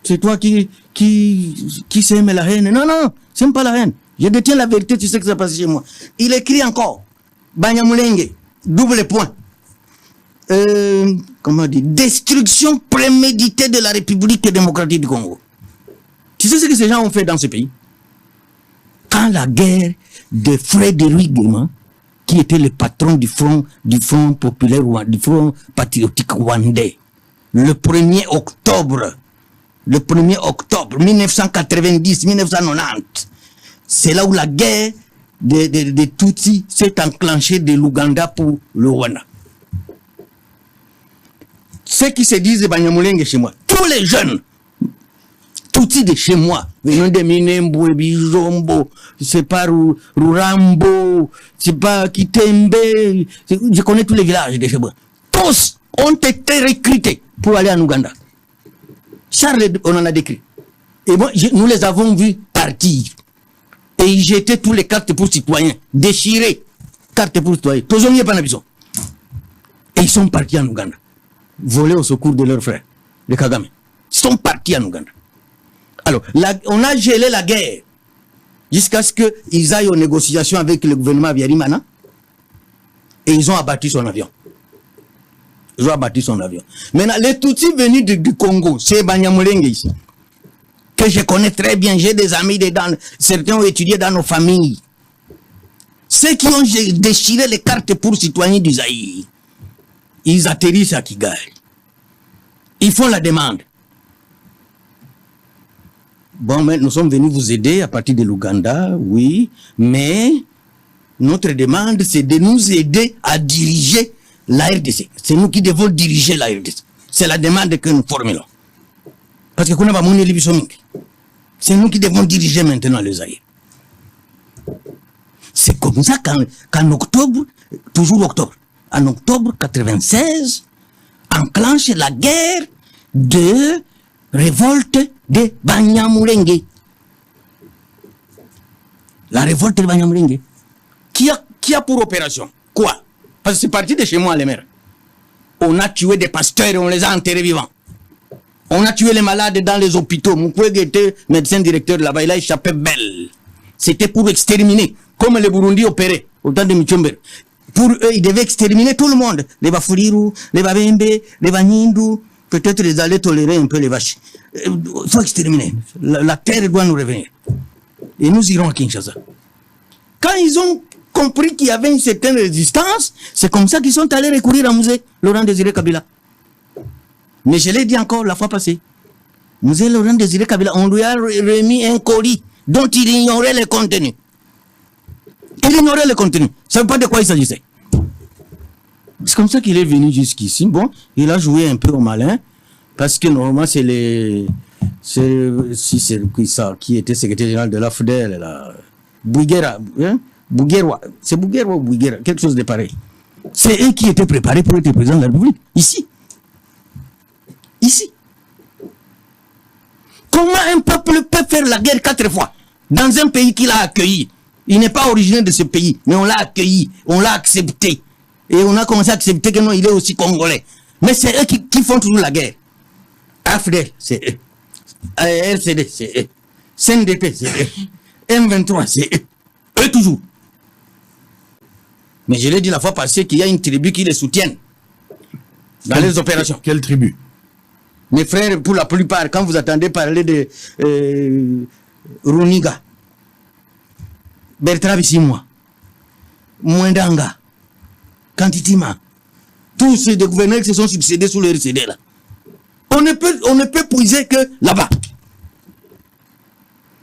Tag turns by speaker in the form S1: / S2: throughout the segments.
S1: c'est toi qui sème la haine. Non, non, c'est pas la haine. Je détiens la vérité, tu sais que ça passe chez moi. Il écrit encore, Banyamulenge, double point. Comment dire, destruction préméditée de la République démocratique du Congo. Tu sais ce que ces gens ont fait dans ce pays? Quand la guerre de Frédéric Guéman, qui était le patron du front populaire, du front patriotique rwandais, le 1er octobre 1990-1990, c'est là où la guerre de Tutsi s'est enclenchée de l'Ouganda pour le Rwanda. Ceux qui se disent Banyamulenge chez moi, tous les jeunes Tutsi de chez moi, venant de Minembwe, Bijombo, c'est pas Rurambo, c'est pas Kitembe, je connais tous les villages de chez moi. Tous ont été recrutés pour aller en Ouganda. Charles, on en a décrit. Et moi, nous les avons vus partir. Et ils jetaient tous les cartes pour citoyens, déchirés, cartes pour citoyens. Tous ont pas besoin. Et ils sont partis en Ouganda. Volés au secours de leurs frères, les Kagame. Ils sont partis en Ouganda. Alors, on a gelé la guerre jusqu'à ce qu'ils aillent aux négociations avec le gouvernement Habyarimana et ils ont abattu son avion. Maintenant, les Tutsis venus du Congo, c'est Banyamulenge ici, que je connais très bien, j'ai des amis dedans, certains ont étudié dans nos familles. Ceux qui ont déchiré les cartes pour citoyens du Zaïre, ils atterrissent à Kigali. Ils font la demande. Bon, mais nous sommes venus vous aider à partir de l'Ouganda, oui, mais notre demande, c'est de nous aider à diriger la RDC. C'est nous qui devons diriger la RDC. C'est la demande que nous formulons. Parce que c'est nous qui devons diriger maintenant le Zaïre. C'est comme ça qu'en octobre, toujours octobre, en octobre 96, enclenche la guerre de révolte de Banyamulenge. La révolte de Banyamulenge. Qui a pour opération quoi? Parce que c'est parti de chez moi, les mères. On a tué des pasteurs et on les a enterrés vivants. On a tué les malades dans les hôpitaux. Mukwege était médecin directeur là-bas, il a échappé belle. C'était pour exterminer, comme les Burundi opéraient au temps de Michomber. Pour eux, ils devaient exterminer tout le monde. Les Bafuriru, les Babembe, les Banyindu. Peut-être ils allaient tolérer un peu les vaches. Il faut exterminer. La terre doit nous revenir. Et nous irons à Kinshasa. Quand ils ont compris qu'il y avait une certaine résistance, c'est comme ça qu'ils sont allés recourir à Musée Laurent Désiré Kabila. Mais je l'ai dit encore la fois passée. Musée Laurent Désiré Kabila, on lui a remis un colis dont il ignorait le contenu. Il ignorait le contenu. Ça ne veut pas de quoi il s'agissait. C'est comme ça qu'il est venu jusqu'ici. Bon, il a joué un peu au malin, parce que normalement c'est qui était secrétaire général de l'AFDEL, Bouguera, hein? Bouguera, c'est Bouguera ou Bouguera, quelque chose de pareil. C'est eux qui étaient préparés pour être président de la République, ici. Ici. Comment un peuple peut faire la guerre 4 fois dans un pays qu'il a accueilli? Il n'est pas originaire de ce pays, mais on l'a accueilli, on l'a accepté. Et on a commencé à accepter que non, il est aussi congolais. Mais c'est eux qui font toujours la guerre. AFDEL, c'est eux. RCD, c'est eux. CNDP, c'est eux. M23, c'est eux. Eux toujours. Mais je l'ai dit la fois passée qu'il y a une tribu qui les soutienne dans les opérations.
S2: Quelle tribu?
S1: Mes frères, pour la plupart, quand vous attendez parler de Runiga, Bertrand Bissimois, Mwendanga, Kantitima, tous ces gouverneurs qui se sont succédés sous le RCD là. On ne peut puiser que là-bas.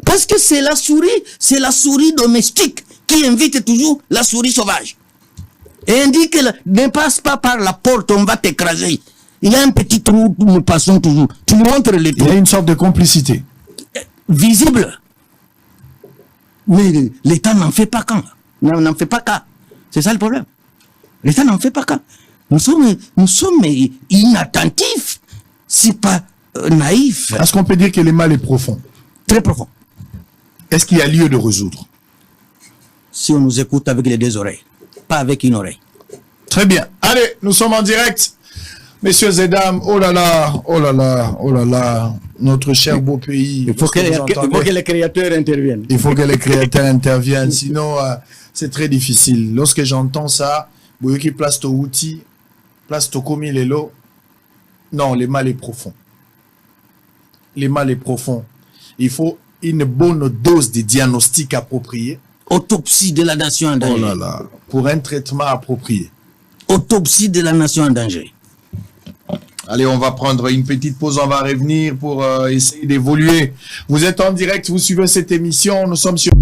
S1: Parce que c'est la souris domestique qui invite toujours la souris sauvage. Et indique que ne passe pas par la porte, on va t'écraser. Il y a un petit trou où nous passons toujours. Tu nous montres les trous.
S2: Il y a une sorte de complicité.
S1: Visible. Mais l'État n'en fait pas cas. N'en fait pas cas. C'est ça le problème. L'État n'en fait pas cas. Nous sommes inattentifs, si pas naïfs.
S2: Est-ce qu'on peut dire que le mal est profond?
S1: Très profond.
S2: Est-ce qu'il y a lieu de résoudre?
S1: Si on nous écoute avec les deux oreilles, pas avec une oreille.
S2: Très bien. Allez, nous sommes en direct Messieurs et dames, oh là là, oh là là, oh là là, notre cher beau pays.
S1: Il faut que les créateurs interviennent.
S2: Il faut que les créateurs interviennent, sinon c'est très difficile. Lorsque j'entends ça, Boyoki place ton outil, place ton commis les lots. Non, le mal est profond. Le mal est profond. Il faut une bonne dose de diagnostic approprié.
S1: Autopsie de la nation en danger.
S2: Oh là là, pour un traitement approprié.
S1: Autopsie de la nation en danger.
S2: Allez, on va prendre une petite pause, on va revenir pour essayer d'évoluer. Vous êtes en direct, vous suivez cette émission, nous sommes sur...